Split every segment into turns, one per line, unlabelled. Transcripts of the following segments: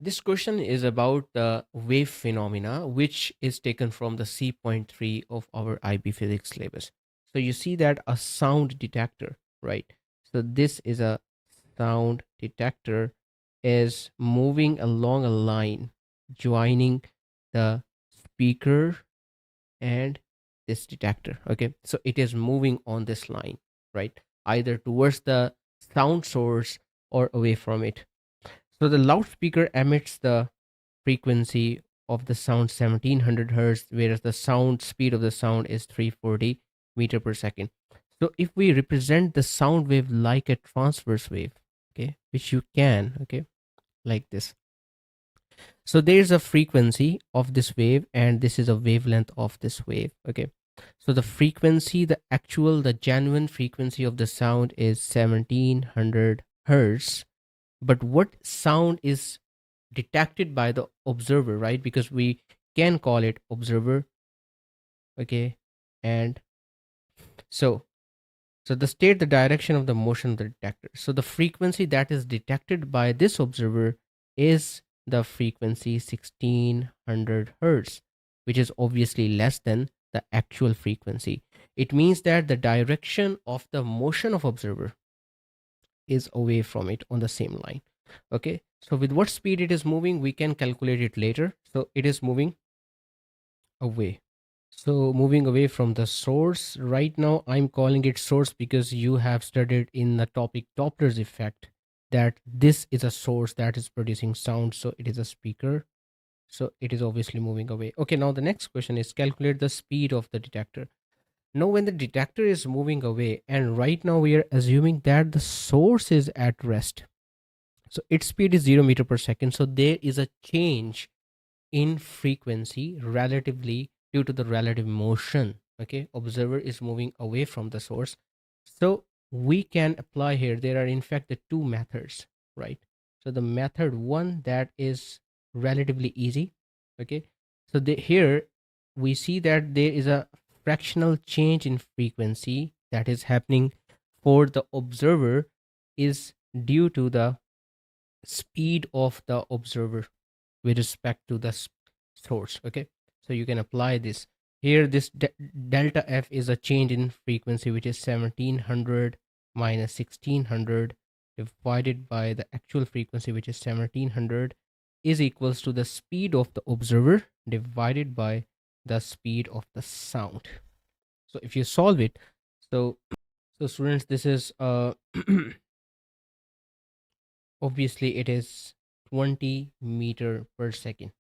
This question is about the wave phenomena, which is taken from the C.3 of our IB physics syllabus. So you see that a sound detector, right? So this is a sound detector is moving along a line joining the speaker and this detector. Okay, so it is moving on this line, right? Either towards the sound source or away from it. So the loudspeaker emits the frequency of the sound 1700 hertz, whereas the sound speed of the sound is 340 meter per second. So if we represent the sound wave like a transverse wave, okay, which you can, okay, like this. So there's a frequency of this wave, and this is a wavelength of this wave, okay. So the frequency, the genuine frequency of the sound is 1700 hertz. But what sound is detected by the observer, right? Because we can call it observer, okay. And so the state, the direction of the motion of the detector. So the frequency that is detected by this observer is the frequency 1600 hertz, which is obviously less than the actual frequency. It means that the direction of the motion of observer is away from it on the same line. Okay, so with what speed it is moving, we can calculate it later. So it is moving away. So moving away from the source, right now I'm calling it source because you have studied in the topic Doppler's effect that this is a source that is producing sound. So it is a speaker. So it is obviously moving away. Okay, now the next question is calculate the speed of the detector. Now, when the detector is moving away, and right now we are assuming that the source is at rest. So its speed is 0 meter per second. So there is a change in frequency relatively due to the relative motion. Okay, observer is moving away from the source. So we can apply here, there are in fact the two methods, right? So the method one, that is relatively easy. Okay, so here we see that there is a fractional change in frequency that is happening for the observer is due to the speed of the observer with respect to the source. Okay, so you can apply this here. This delta f is a change in frequency, which is 1700 minus 1600 divided by the actual frequency, which is 1700, is equals to the speed of the observer divided by the speed of the sound. So if you solve it, so students, this is obviously it is 20 meter per second.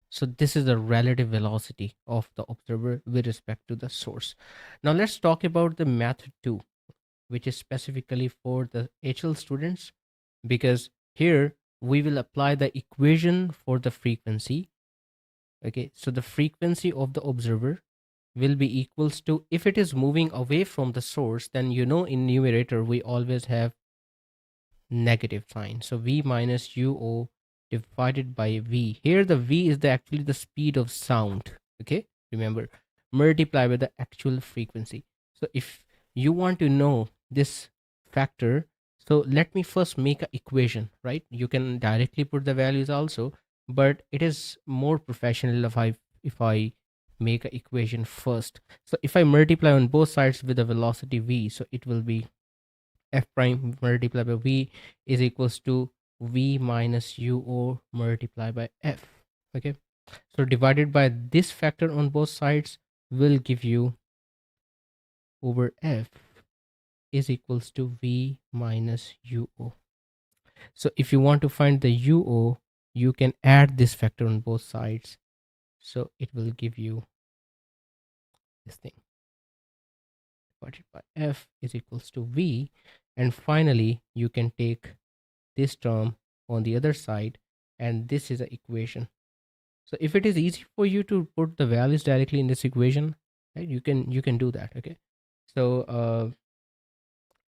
So this is the relative velocity of the observer with respect to the source. Now let's talk about the method 2, which is specifically for the HL students, because here we will apply the equation for the frequency. Okay, so the frequency of the observer will be equals to, if it is moving away from the source, then in numerator we always have negative sign. So v minus uo divided by v. Here the v is actually the speed of sound. Okay, remember, multiply by the actual frequency. So if you want to know this factor, so let me first make an equation, right? You can directly put the values also, but it is more professional if I make an equation first. So if I multiply on both sides with the velocity v, so it will be f prime multiplied by v is equals to v minus uo multiplied by f. Okay, so divided by this factor on both sides will give you over f is equals to v minus uo. So if you want to find the uo, you can add this factor on both sides, so it will give you this thing divided by f is equals to v. And finally you can take this term on the other side, and this is an equation. So if it is easy for you to put the values directly in this equation, right, you can do that. Okay, so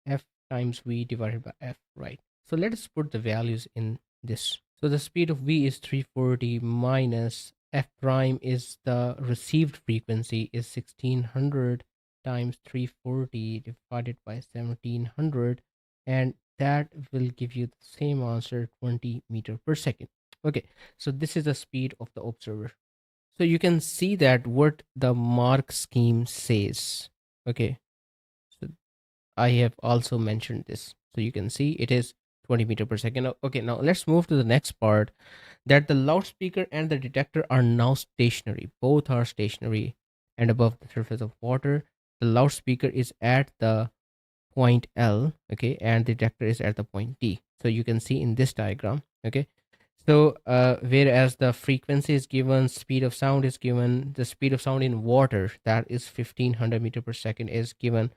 f times v divided by f, right? So let us put the values in this. So the speed of v is 340 minus f prime is the received frequency is 1600 times 340 divided by 1700, and that will give you the same answer, 20 meter per second. Okay, so this is the speed of the observer. So you can see that what the mark scheme says. Okay, so I have also mentioned this. So you can see it is 20 meter per second. Okay, now let's move to the next part, that the loudspeaker and the detector are now stationary. Both are stationary and above the surface of water. The loudspeaker is at the point L, okay, and the detector is at the point D. So you can see in this diagram, okay. So whereas the frequency is given, speed of sound is given, the speed of sound in water, that is 1500 meter per second, is given.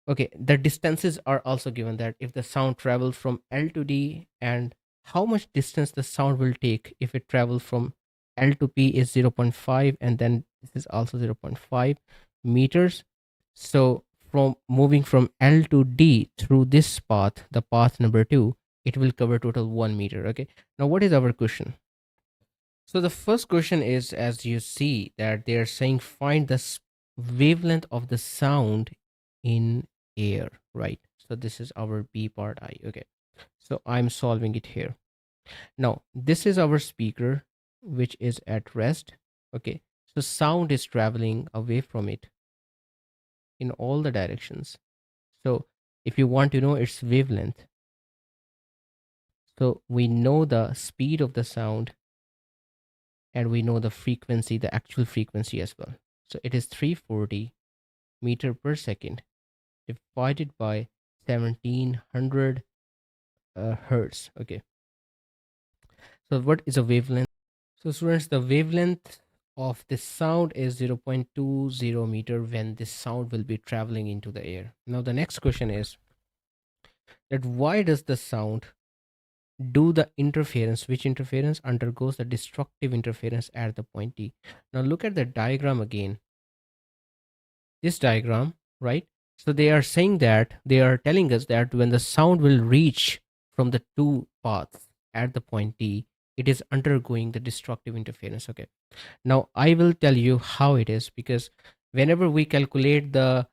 Okay, the distances are also given, that if the sound travels from L to D, and how much distance the sound will take if it travels from L to P is zero point 0.5, and then this is also zero point 0.5 meters. So from moving from L to D through this path, the path number 2, it will cover total 1 meter. Okay, now what is our question? So the first question is, as you see that they are saying find the wavelength of the sound in air, right? So this is our B part I. Okay, so I'm solving it here. Now this is our speaker, which is at rest. Okay, so sound is traveling away from it in all the directions. So if you want to know its wavelength, so we know the speed of the sound and we know the frequency, the actual frequency as well. So it is 340 meter per second divided by 1700 hertz. Okay, so what is a wavelength? So students, the wavelength of this sound is 0.20 meter when this sound will be traveling into the air. Now the next question is that why does the sound do the interference, which interference undergoes the destructive interference at the point D? Now look at the diagram again, this diagram, right? So they are saying that, they are telling us that when the sound will reach from the two paths at the point D, it is undergoing the destructive interference. Okay, now I will tell you how it is, because whenever we calculate the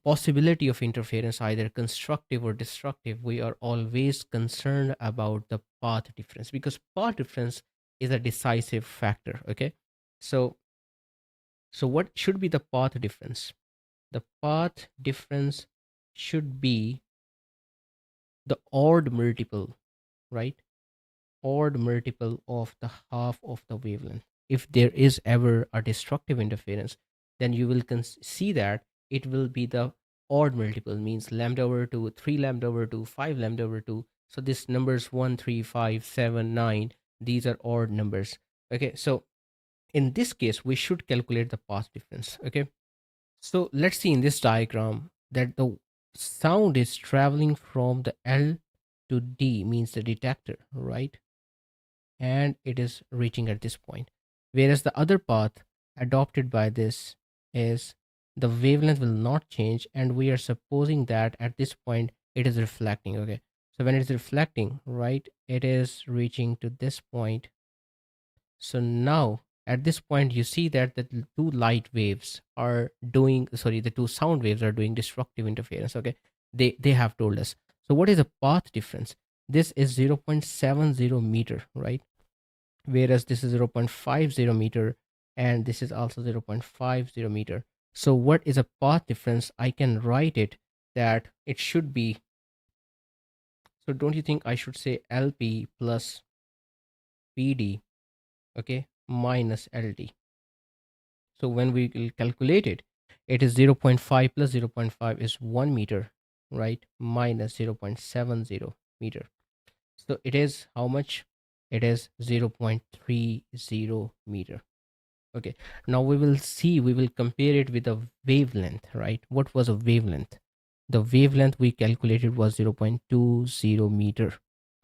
possibility of interference, either constructive or destructive, we are always concerned about the path difference, because path difference is a decisive factor. Okay, so what should be the path difference? The path difference should be the odd multiple, right? Odd multiple of the half of the wavelength. If there is ever a destructive interference, then you will see that it will be the odd multiple, means lambda over 2, 3 lambda over 2, 5 lambda over 2. So this numbers 1, 3, 5, 7, 9, these are odd numbers. Okay, so in this case, we should calculate the path difference. Okay, so let's see in this diagram that the sound is traveling from the L to D, means the detector, right? And it is reaching at this point. Whereas the other path adopted by this is the wavelength will not change, and we are supposing that at this point it is reflecting. Okay, so when it is reflecting, right, it is reaching to this point. So now at this point, you see that the two light waves are doing, sorry, the two sound waves are doing destructive interference. Okay, they have told us. So what is the path difference? This is 0.70 meter, right? Whereas this is 0.50 meter, and this is also 0.50 meter. So what is a path difference? I can write it that it should be. So don't you think I should say LP plus PD, okay, minus LD? So when we will calculate it, it is 0 0.5 plus 0 0.5 is 1 meter, right? Minus 0.70 meter. So it is how much? It is 0.30 meter. Okay. Now we will see, we will compare it with a wavelength, right? What was a wavelength? The wavelength we calculated was 0.20 meter.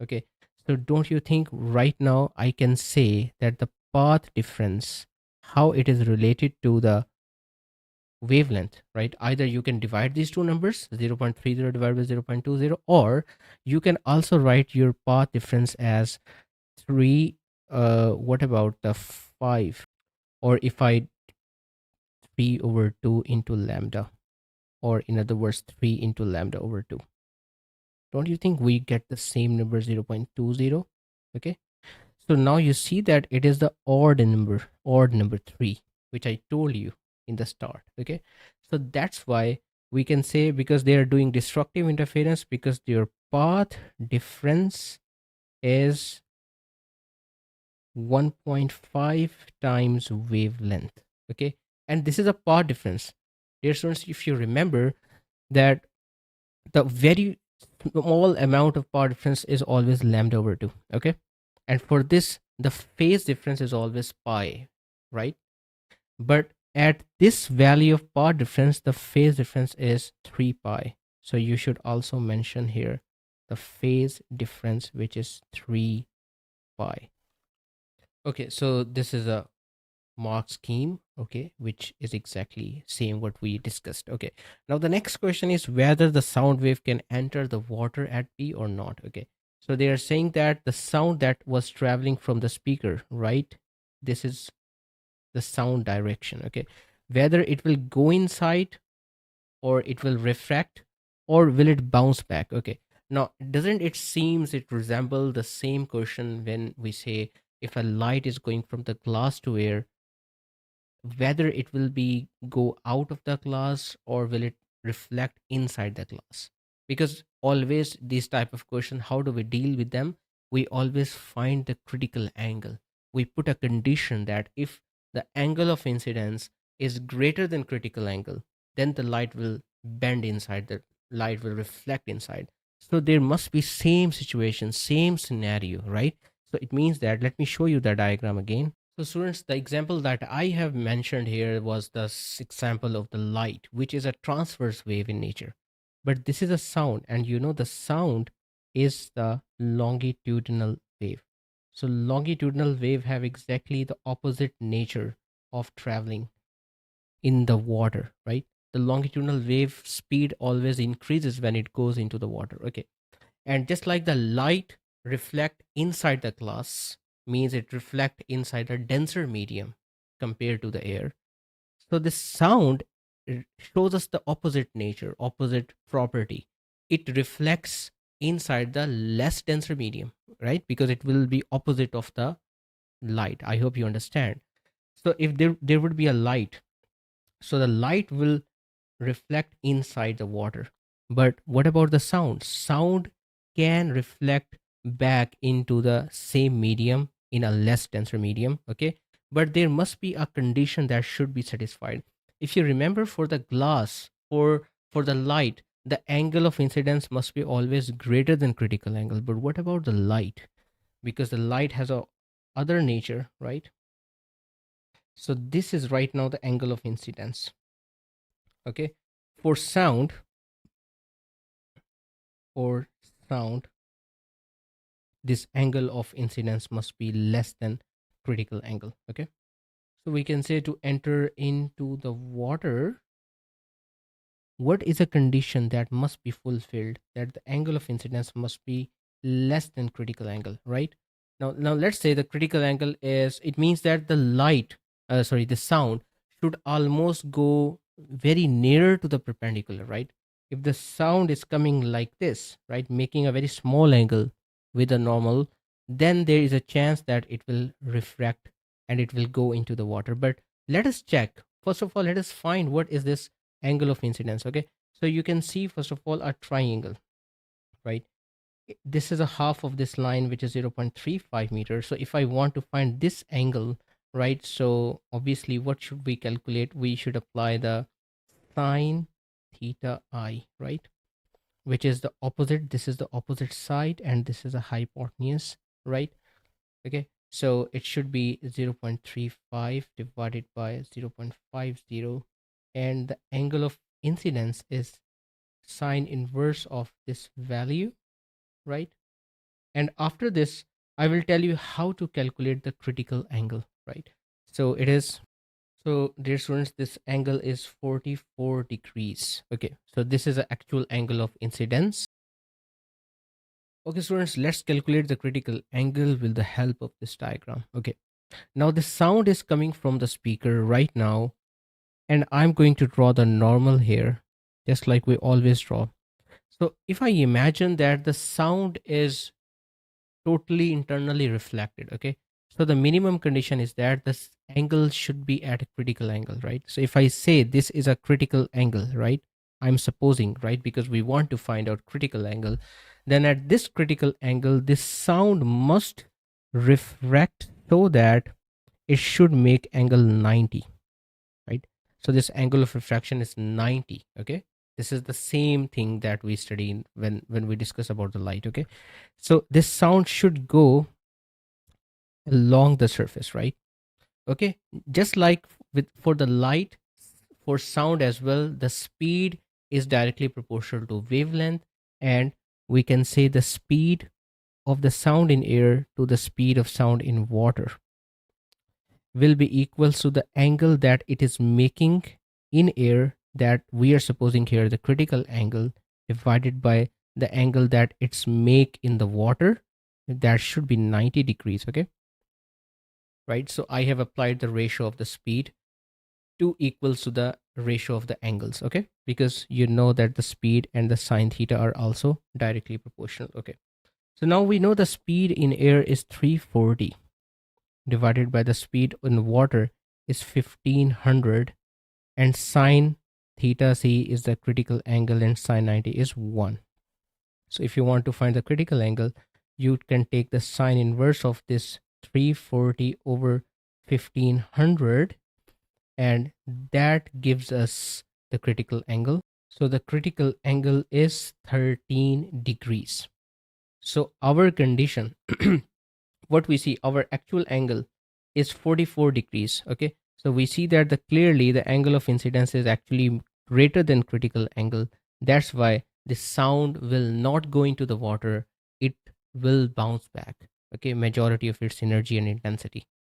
Okay. So don't you think right now I can say that the path difference, how it is related to the wavelength, right? Either you can divide these two numbers, 0.30 divided by 0.20, or you can also write your path difference as 3. What about the 5? Or if I 3 over 2 into lambda, or in other words 3 into lambda over 2, don't you think we get the same number, 0.20? Okay, So now you see that it is the odd number 3, which I told you in the start. Okay. So that's why we can say, because they are doing destructive interference, because their path difference is 1.5 times wavelength. Okay. And this is a path difference. Dear students, if you remember that the very small amount of path difference is always lambda over 2. Okay. And for this, the phase difference is always pi, right? But at this value of path difference, the phase difference is 3 pi. So you should also mention here the phase difference, which is 3 pi. Okay, so this is a mark scheme, okay, which is exactly same what we discussed. Okay, now the next question is whether the sound wave can enter the water at P or not. Okay, so they are saying that the sound that was traveling from the speaker, right, this is the sound direction. Okay, whether it will go inside, or it will refract, or will it bounce back. Okay, now doesn't it seems it resemble the same question when we say if a light is going from the glass to air, whether it will be go out of the glass or will it reflect inside the glass. Because always these type of question, how do we deal with them? We always find the critical angle. We put a condition that if the angle of incidence is greater than critical angle, then the light will bend inside, the light will reflect inside. So there must be same situation, same scenario, right? So it means that, let me show you the diagram again. So students, the example that I have mentioned here was the example of the light, which is a transverse wave in nature. But this is a sound, and you know the sound is the longitudinal wave. So longitudinal wave have exactly the opposite nature of traveling in the water, right? The longitudinal wave speed always increases when it goes into the water. Okay. And just like the light reflect inside the glass, means it reflect inside a denser medium compared to the air. So this sound shows us the opposite nature, opposite property. It reflects inside the less denser medium, right? Because it will be opposite of the light. I hope you understand. So if there would be a light, so the light will reflect inside the water. But what about the sound? Sound can reflect back into the same medium in a less denser medium. Okay. But there must be a condition that should be satisfied. If you remember, for the glass, for the light, the angle of incidence must be always greater than critical angle. But what about the light? Because the light has a other nature, right? So this is right now the angle of incidence. Okay. For sound, for sound, this angle of incidence must be less than critical angle. Okay, so we can say to enter into the water, what is a condition that must be fulfilled, that the angle of incidence must be less than critical angle, right? Now let's say the critical angle is, it means that the light, sorry, the sound should almost go very near to the perpendicular, right? If the sound is coming like this, right, making a very small angle with a normal, then there is a chance that it will refract and it will go into the water. But let us check first of all, let us find what is this angle of incidence. Okay, so you can see first of all a triangle, right? This is a half of this line, which is 0.35 meters. So if I want to find this angle, right, so obviously what should we calculate? We should apply the sine theta I, right, which is the opposite. This is the opposite side and this is a hypotenuse, right? Okay, so it should be 0.35 divided by 0.50, and the angle of incidence is sine inverse of this value, right? And after this, I will tell you how to calculate the critical angle, right? So it is, so dear students, this angle is 44 degrees. Okay, so this is the actual angle of incidence. Okay, students, let's calculate the critical angle with the help of this diagram. Okay, now the sound is coming from the speaker right now, and I'm going to draw the normal here, just like we always draw. So if I imagine that the sound is totally internally reflected. Okay, so the minimum condition is that this angle should be at a critical angle, right? So if I say this is a critical angle, right, I'm supposing, right, because we want to find out critical angle, then at this critical angle this sound must refract so that it should make angle 90, right? So this angle of refraction is 90. Okay, this is the same thing that we study when we discuss about the light. Okay, so this sound should go along the surface, right? Okay, just like with for the light, for sound as well, the speed is directly proportional to wavelength, and we can say the speed of the sound in air to the speed of sound in water will be equal to the angle that it is making in air, that we are supposing here the critical angle, divided by the angle that it's make in the water, that should be 90 degrees. Okay, right? So I have applied the ratio of the speed to equals to the ratio of the angles. Okay, because you know that the speed and the sine theta are also directly proportional. Okay, so now we know the speed in air is 340 divided by the speed in water is 1500, and sine theta c is the critical angle and sine 90 is 1. So if you want to find the critical angle, you can take the sine inverse of this 340 over 1500, and that gives us the critical angle. So the critical angle is 13 degrees. So our condition, what we see, our actual angle is 44 degrees. Okay, so we see that the clearly the angle of incidence is actually greater than critical angle. That's why the sound will not go into the water, it will bounce back. Okay, majority of its energy and intensity.